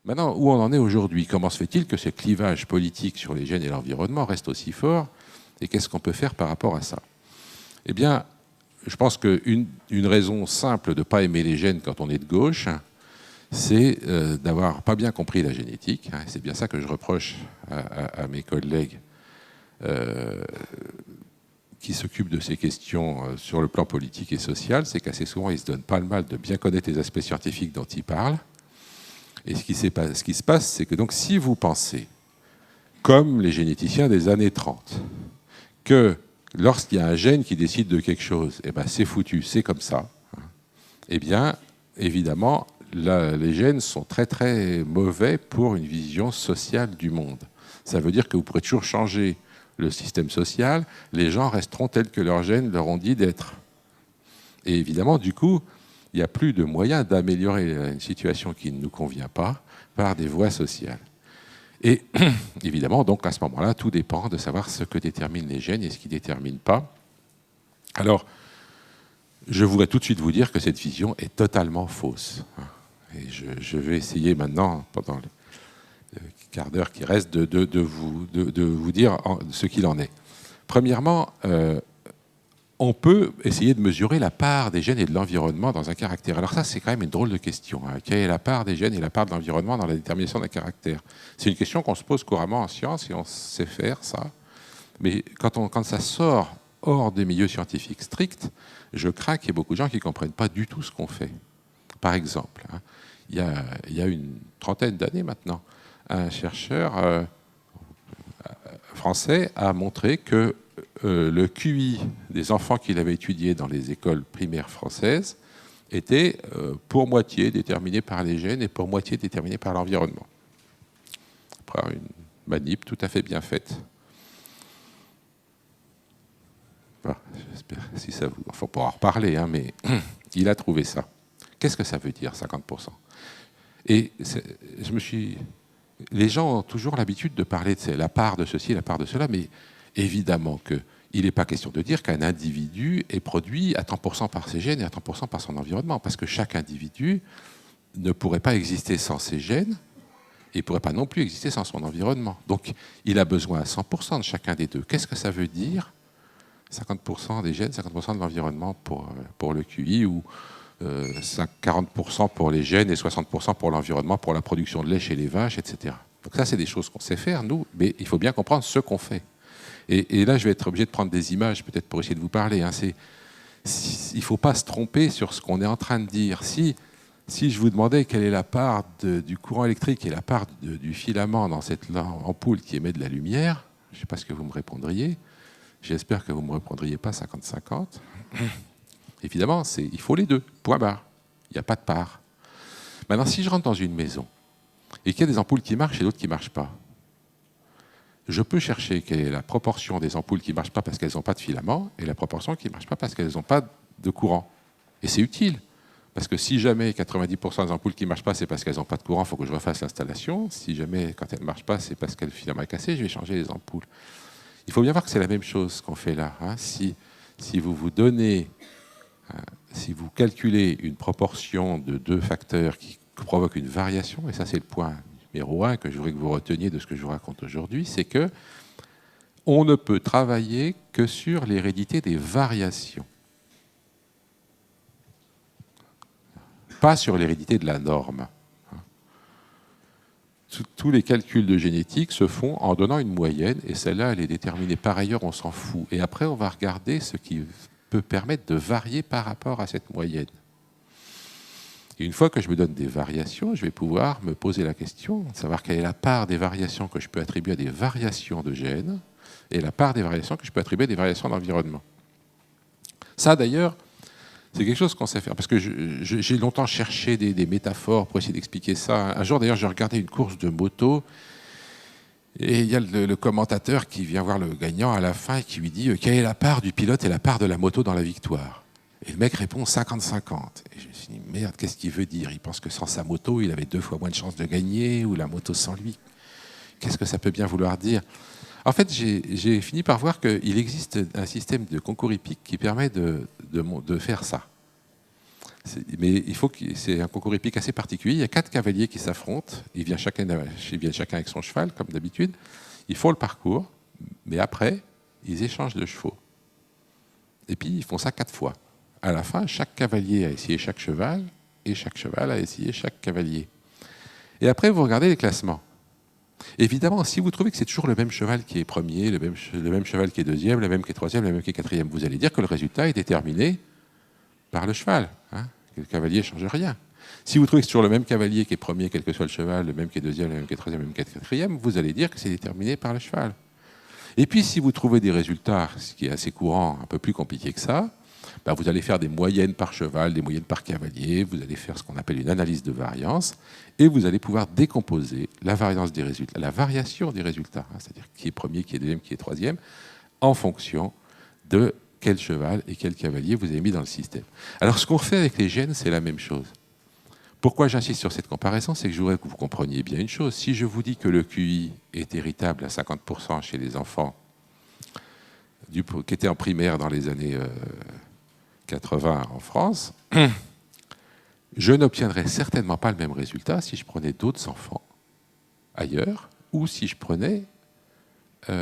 Maintenant, où on en est aujourd'hui? Comment se fait-il que ce clivage politique sur les gènes et l'environnement reste aussi fort? Et qu'est-ce qu'on peut faire par rapport à ça? Eh bien, je pense qu'une raison simple de ne pas aimer les gènes quand on est de gauche, c'est d'avoir pas bien compris la génétique. C'est bien ça que je reproche à mes collègues qui s'occupent de ces questions sur le plan politique et social, c'est qu'assez souvent, ils ne se donnent pas le mal de bien connaître les aspects scientifiques dont ils parlent. Et ce qui se passe, c'est que donc, si vous pensez, comme les généticiens des années 30, que lorsqu'il y a un gène qui décide de quelque chose, eh ben, c'est foutu, c'est comme ça, eh bien, évidemment, les gènes sont très très mauvais pour une vision sociale du monde. Ça veut dire que vous pourrez toujours changer le système social, les gens resteront tels que leurs gènes leur ont dit d'être. Et évidemment, du coup, il n'y a plus de moyens d'améliorer une situation qui ne nous convient pas par des voies sociales. Et évidemment, donc à ce moment-là, tout dépend de savoir ce que déterminent les gènes et ce qui ne détermine pas. Alors, je voudrais tout de suite vous dire que cette vision est totalement fausse. Et je vais essayer maintenant, pendant le quart d'heure qui reste, de vous dire ce qu'il en est. Premièrement, on peut essayer de mesurer la part des gènes et de l'environnement dans un caractère. Alors ça, c'est quand même une drôle de question. Quelle est la part des gènes et la part de l'environnement dans la détermination d'un caractère? C'est une question qu'on se pose couramment en science et on sait faire ça. Mais quand ça sort hors des milieux scientifiques stricts, je crains qu'il y ait beaucoup de gens qui ne comprennent pas du tout ce qu'on fait. Par exemple, il y a une trentaine d'années maintenant, un chercheur français a montré que le QI des enfants qu'il avait étudiés dans les écoles primaires françaises était pour moitié déterminé par les gènes et pour moitié déterminé par l'environnement. Après une manip tout à fait bien faite. Bon, j'espère si ça vous... Enfin, on pourra en reparler, mais il a trouvé ça. Qu'est-ce que ça veut dire, 50%? Et je me suis... Les gens ont toujours l'habitude de parler de la part de ceci, la part de cela, mais évidemment qu'il n'est pas question de dire qu'un individu est produit à 100% par ses gènes et à 100% par son environnement, parce que chaque individu ne pourrait pas exister sans ses gènes et ne pourrait pas non plus exister sans son environnement. Donc, il a besoin à 100% de chacun des deux. Qu'est-ce que ça veut dire 50% des gènes, 50% de l'environnement pour le QI, ou 40% pour les gènes et 60% pour l'environnement, pour la production de lait chez les vaches, etc. Donc ça, c'est des choses qu'on sait faire, nous, mais il faut bien comprendre ce qu'on fait. Et là, je vais être obligé de prendre des images, peut-être pour essayer de vous parler. Il ne faut pas se tromper sur ce qu'on est en train de dire. Si je vous demandais quelle est la part du courant électrique et la part du filament dans cette ampoule qui émet de la lumière, je ne sais pas ce que vous me répondriez. J'espère que vous ne me répondriez pas 50-50. Évidemment, il faut les deux, point barre. Il n'y a pas de part. Maintenant, si je rentre dans une maison et qu'il y a des ampoules qui marchent et d'autres qui ne marchent pas, je peux chercher quelle est la proportion des ampoules qui ne marchent pas parce qu'elles n'ont pas de filament et la proportion qui ne marchent pas parce qu'elles n'ont pas de courant. Et c'est utile, parce que si jamais 90% des ampoules qui ne marchent pas, c'est parce qu'elles n'ont pas de courant, il faut que je refasse l'installation. Si jamais, quand elles ne marchent pas, c'est parce que le filament est cassé, je vais changer les ampoules. Il faut bien voir que c'est la même chose qu'on fait là. Si vous donnez... Si vous calculez une proportion de deux facteurs qui provoquent une variation, et ça c'est le point numéro 1 que je voudrais que vous reteniez de ce que je vous raconte aujourd'hui, c'est que on ne peut travailler que sur l'hérédité des variations, pas sur l'hérédité de la norme. Tous les calculs de génétique se font en donnant une moyenne, et celle-là, elle est déterminée par ailleurs, on s'en fout. Et après, on va regarder ce qui peut permettre de varier par rapport à cette moyenne. Et une fois que je me donne des variations, je vais pouvoir me poser la question de savoir quelle est la part des variations que je peux attribuer à des variations de gènes et la part des variations que je peux attribuer à des variations d'environnement. Ça, d'ailleurs, c'est quelque chose qu'on sait faire, parce que j'ai longtemps cherché des métaphores pour essayer d'expliquer ça. Un jour, d'ailleurs, j'ai regardé une course de moto, et il y a le commentateur qui vient voir le gagnant à la fin et qui lui dit « Quelle est la part du pilote et la part de la moto dans la victoire ?» Et le mec répond 50-50. Et je me suis dit « Merde, qu'est-ce qu'il veut dire? Il pense que sans sa moto, il avait 2 fois moins de chances de gagner, ou la moto sans lui. Qu'est-ce que ça peut bien vouloir dire ?» En fait, j'ai fini par voir qu'il existe un système de concours hippique qui permet de faire ça. Mais c'est un concours hippique assez particulier. Il y a 4 cavaliers qui s'affrontent. Ils viennent chacun avec son cheval, comme d'habitude. Ils font le parcours, mais après, ils échangent de chevaux. Et puis, ils font ça 4 fois. À la fin, chaque cavalier a essayé chaque cheval, et chaque cheval a essayé chaque cavalier. Et après, vous regardez les classements. Évidemment, si vous trouvez que c'est toujours le même cheval qui est premier, le même cheval qui est deuxième, le même qui est troisième, le même qui est quatrième, vous allez dire que le résultat est déterminé par le cheval. Hein, que le cavalier ne change rien. Si vous trouvez que c'est toujours le même cavalier qui est premier, quel que soit le cheval, le même qui est deuxième, le même qui est troisième, le même qui est quatrième, vous allez dire que c'est déterminé par le cheval. Et puis, si vous trouvez des résultats, ce qui est assez courant, un peu plus compliqué que ça, ben vous allez faire des moyennes par cheval, des moyennes par cavalier, vous allez faire ce qu'on appelle une analyse de variance, et vous allez pouvoir décomposer la variance des résultats, la variation des résultats, hein, c'est-à-dire qui est premier, qui est deuxième, qui est troisième, en fonction de quel cheval et quel cavalier vous avez mis dans le système. Alors, ce qu'on fait avec les gènes, c'est la même chose. Pourquoi j'insiste sur cette comparaison? C'est que je voudrais que vous compreniez bien une chose. Si je vous dis que le QI est héritable à 50% chez les enfants qui étaient en primaire dans les années 80 en France, je n'obtiendrais certainement pas le même résultat si je prenais d'autres enfants ailleurs ou si je prenais au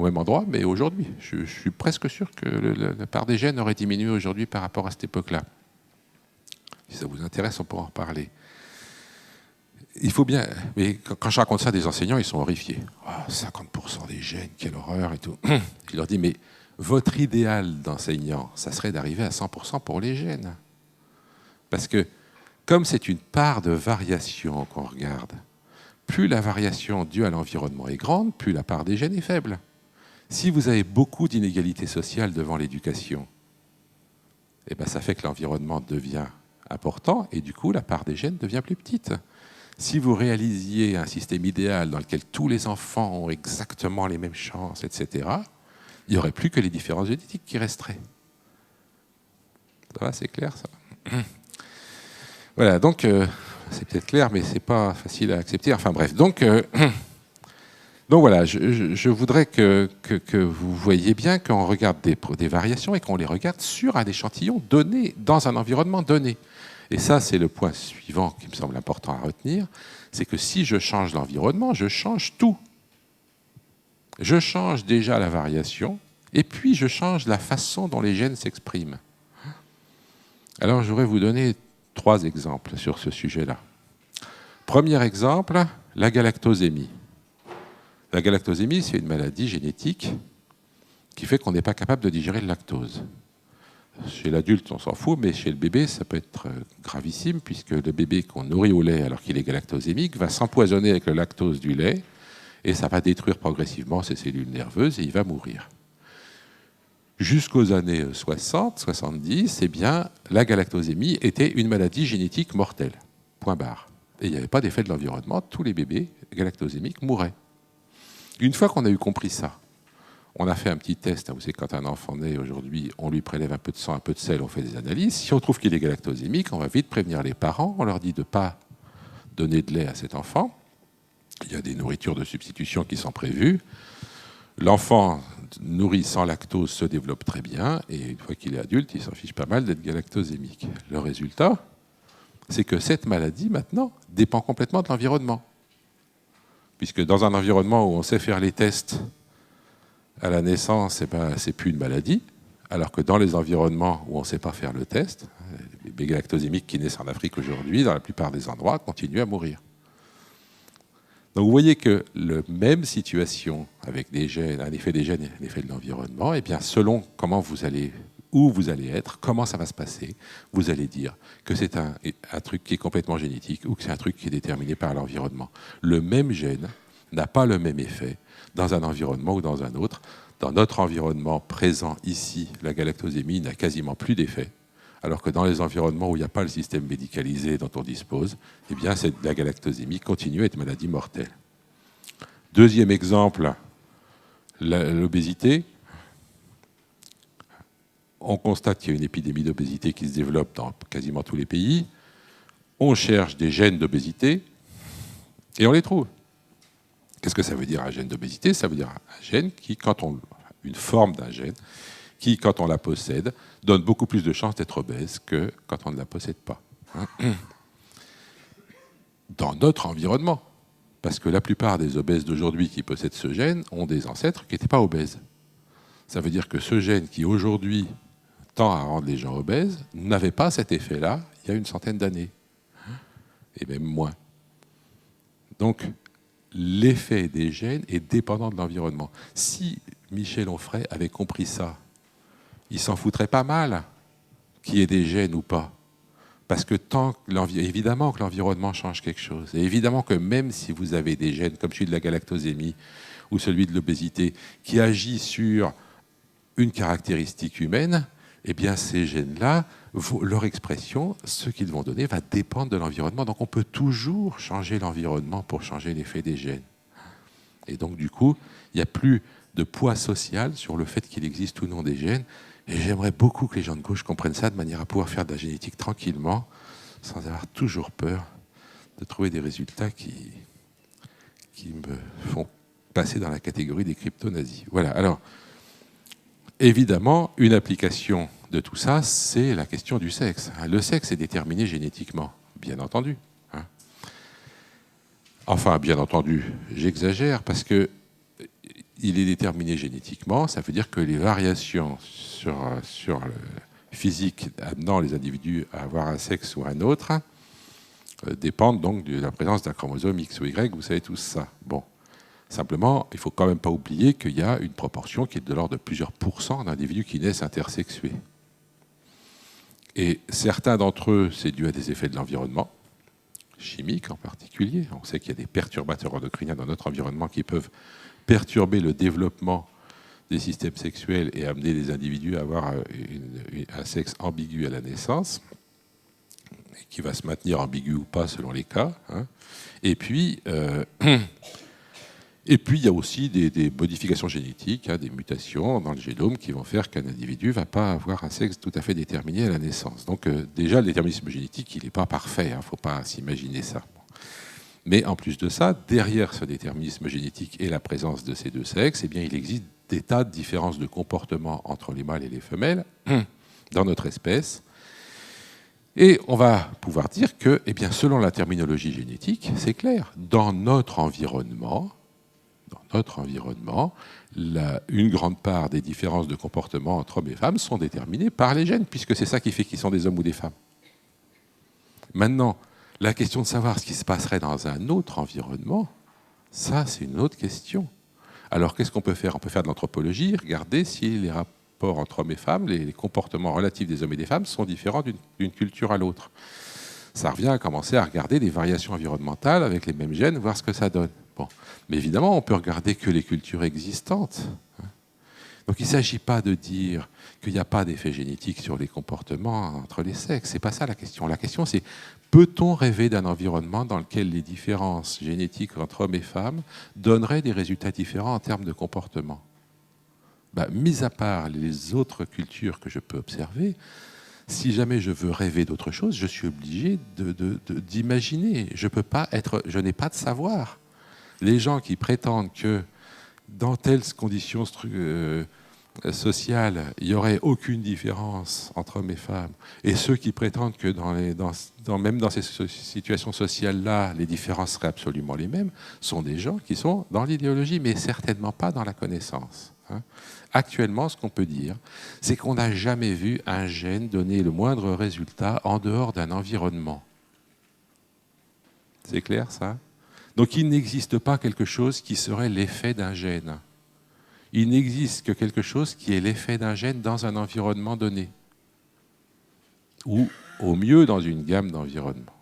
même endroit, mais aujourd'hui. Je suis presque sûr que la part des gènes aurait diminué aujourd'hui par rapport à cette époque-là. Si ça vous intéresse, on pourra en reparler. Il faut bien... Mais quand je raconte ça à des enseignants, ils sont horrifiés. Oh, 50% des gènes, quelle horreur et tout. Je leur dis, mais votre idéal d'enseignant, ça serait d'arriver à 100% pour les gènes. Parce que, comme c'est une part de variation qu'on regarde, plus la variation due à l'environnement est grande, plus la part des gènes est faible. Si vous avez beaucoup d'inégalités sociales devant l'éducation, eh ben ça fait que l'environnement devient important et du coup la part des gènes devient plus petite. Si vous réalisiez un système idéal dans lequel tous les enfants ont exactement les mêmes chances, etc., il n'y aurait plus que les différences génétiques qui resteraient. Ça va, c'est clair ça? Voilà, donc c'est peut-être clair, mais c'est pas facile à accepter. Enfin bref, donc voilà, je voudrais que vous voyiez bien qu'on regarde des variations et qu'on les regarde sur un échantillon donné, dans un environnement donné. Et ça, c'est le point suivant qui me semble important à retenir, c'est que si je change l'environnement, je change tout. Je change déjà la variation, et puis je change la façon dont les gènes s'expriment. Alors, je voudrais vous donner 3 exemples sur ce sujet-là. Premier exemple, la galactosémie. La galactosémie, c'est une maladie génétique qui fait qu'on n'est pas capable de digérer le lactose. Chez l'adulte, on s'en fout, mais chez le bébé, ça peut être gravissime, puisque le bébé qu'on nourrit au lait alors qu'il est galactosémique va s'empoisonner avec le lactose du lait, et ça va détruire progressivement ses cellules nerveuses, et il va mourir. Jusqu'aux années 60, 70, eh bien, la galactosémie était une maladie génétique mortelle. Point barre. Et il n'y avait pas d'effet de l'environnement, tous les bébés galactosémiques mouraient. Une fois qu'on a eu compris ça, on a fait un petit test. Vous savez, quand un enfant naît aujourd'hui, on lui prélève un peu de sang, un peu de sel, on fait des analyses. Si on trouve qu'il est galactosémique, on va vite prévenir les parents. On leur dit de ne pas donner de lait à cet enfant. Il y a des nourritures de substitution qui sont prévues. L'enfant nourri sans lactose se développe très bien. Et une fois qu'il est adulte, il s'en fiche pas mal d'être galactosémique. Le résultat, c'est que cette maladie, maintenant, dépend complètement de l'environnement. Puisque dans un environnement où on sait faire les tests à la naissance, eh ben, c'est plus une maladie, alors que dans les environnements où on ne sait pas faire le test, les bébés galactosémiques qui naissent en Afrique aujourd'hui, dans la plupart des endroits, continuent à mourir. Donc vous voyez que la même situation avec des gènes, un effet des gènes et un effet de l'environnement, eh bien, selon où vous allez être, comment ça va se passer, vous allez dire que c'est un truc qui est complètement génétique ou que c'est un truc qui est déterminé par l'environnement. Le même gène n'a pas le même effet dans un environnement ou dans un autre. Dans notre environnement présent ici, la galactosémie n'a quasiment plus d'effet, alors que dans les environnements où il n'y a pas le système médicalisé dont on dispose, eh bien, la galactosémie continue à être maladie mortelle. Deuxième exemple, l'obésité. On constate qu'il y a une épidémie d'obésité qui se développe dans quasiment tous les pays. On cherche des gènes d'obésité et on les trouve. Qu'est-ce que ça veut dire un gène d'obésité? Ça veut dire un gène qui, une forme d'un gène qui, quand on la possède, donne beaucoup plus de chances d'être obèse que quand on ne la possède pas. Dans notre environnement. Parce que la plupart des obèses d'aujourd'hui qui possèdent ce gène ont des ancêtres qui n'étaient pas obèses. Ça veut dire que ce gène qui aujourd'hui tend à rendre les gens obèses n'avait pas cet effet-là il y a une centaine d'années. Et même moins. Donc, l'effet des gènes est dépendant de l'environnement. Si Michel Onfray avait compris ça, il s'en foutrait pas mal qu'il y ait des gènes ou pas. Parce que évidemment que l'environnement change quelque chose. Et évidemment que même si vous avez des gènes comme celui de la galactosémie ou celui de l'obésité qui agit sur une caractéristique humaine, eh bien ces gènes-là, leur expression, ce qu'ils vont donner, va dépendre de l'environnement. Donc on peut toujours changer l'environnement pour changer l'effet des gènes. Et donc du coup, il n'y a plus de poids social sur le fait qu'il existe ou non des gènes. Et j'aimerais beaucoup que les gens de gauche comprennent ça de manière à pouvoir faire de la génétique tranquillement, sans avoir toujours peur de trouver des résultats qui me font passer dans la catégorie des crypto-nazis. Voilà. Alors, évidemment, une application de tout ça, c'est la question du sexe. Le sexe est déterminé génétiquement, bien entendu. Enfin, bien entendu, j'exagère, parce que il est déterminé génétiquement, ça veut dire que les variations sur le physique amenant les individus à avoir un sexe ou un autre dépendent donc de la présence d'un chromosome X ou Y, vous savez tout ça. Bon. Simplement, il ne faut quand même pas oublier qu'il y a une proportion qui est de l'ordre de plusieurs pourcents d'individus qui naissent intersexués. Et certains d'entre eux, c'est dû à des effets de l'environnement, chimiques en particulier. On sait qu'il y a des perturbateurs endocriniens dans notre environnement qui peuvent perturber le développement des systèmes sexuels et amener les individus à avoir un sexe ambigu à la naissance, qui va se maintenir ambigu ou pas selon les cas. Et puis, il y a aussi des modifications génétiques, des mutations dans le génome qui vont faire qu'un individu ne va pas avoir un sexe tout à fait déterminé à la naissance. Donc déjà, le déterminisme génétique, il n'est pas parfait, il ne faut pas s'imaginer ça. Mais en plus de ça, derrière ce déterminisme génétique et la présence de ces deux sexes, eh bien, il existe des tas de différences de comportement entre les mâles et les femelles dans notre espèce. Et on va pouvoir dire que, eh bien, selon la terminologie génétique, c'est clair, dans notre environnement, une grande part des différences de comportement entre hommes et femmes sont déterminées par les gènes, puisque c'est ça qui fait qu'ils sont des hommes ou des femmes. Maintenant, la question de savoir ce qui se passerait dans un autre environnement, ça, c'est une autre question. Alors, qu'est-ce qu'on peut faire? On peut faire de l'anthropologie, regarder si les rapports entre hommes et femmes, les comportements relatifs des hommes et des femmes sont différents d'une culture à l'autre. Ça revient à commencer à regarder des variations environnementales avec les mêmes gènes, voir ce que ça donne. Bon. Mais évidemment, on peut regarder que les cultures existantes. Donc il ne s'agit pas de dire qu'il n'y a pas d'effet génétique sur les comportements entre les sexes. Ce n'est pas ça la question. La question, c'est peut-on rêver d'un environnement dans lequel les différences génétiques entre hommes et femmes donneraient des résultats différents en termes de comportement? Mis à part les autres cultures que je peux observer, si jamais je veux rêver d'autre chose, je suis obligé d'imaginer. Je n'ai pas de savoir. Les gens qui prétendent que dans telles conditions sociales, il n'y aurait aucune différence entre hommes et femmes, et ceux qui prétendent que même dans ces situations sociales-là, les différences seraient absolument les mêmes, sont des gens qui sont dans l'idéologie, mais certainement pas dans la connaissance. Actuellement, ce qu'on peut dire, c'est qu'on n'a jamais vu un gène donner le moindre résultat en dehors d'un environnement. C'est clair, ça? Donc il n'existe pas quelque chose qui serait l'effet d'un gène. Il n'existe que quelque chose qui est l'effet d'un gène dans un environnement donné. Ou au mieux dans une gamme d'environnements.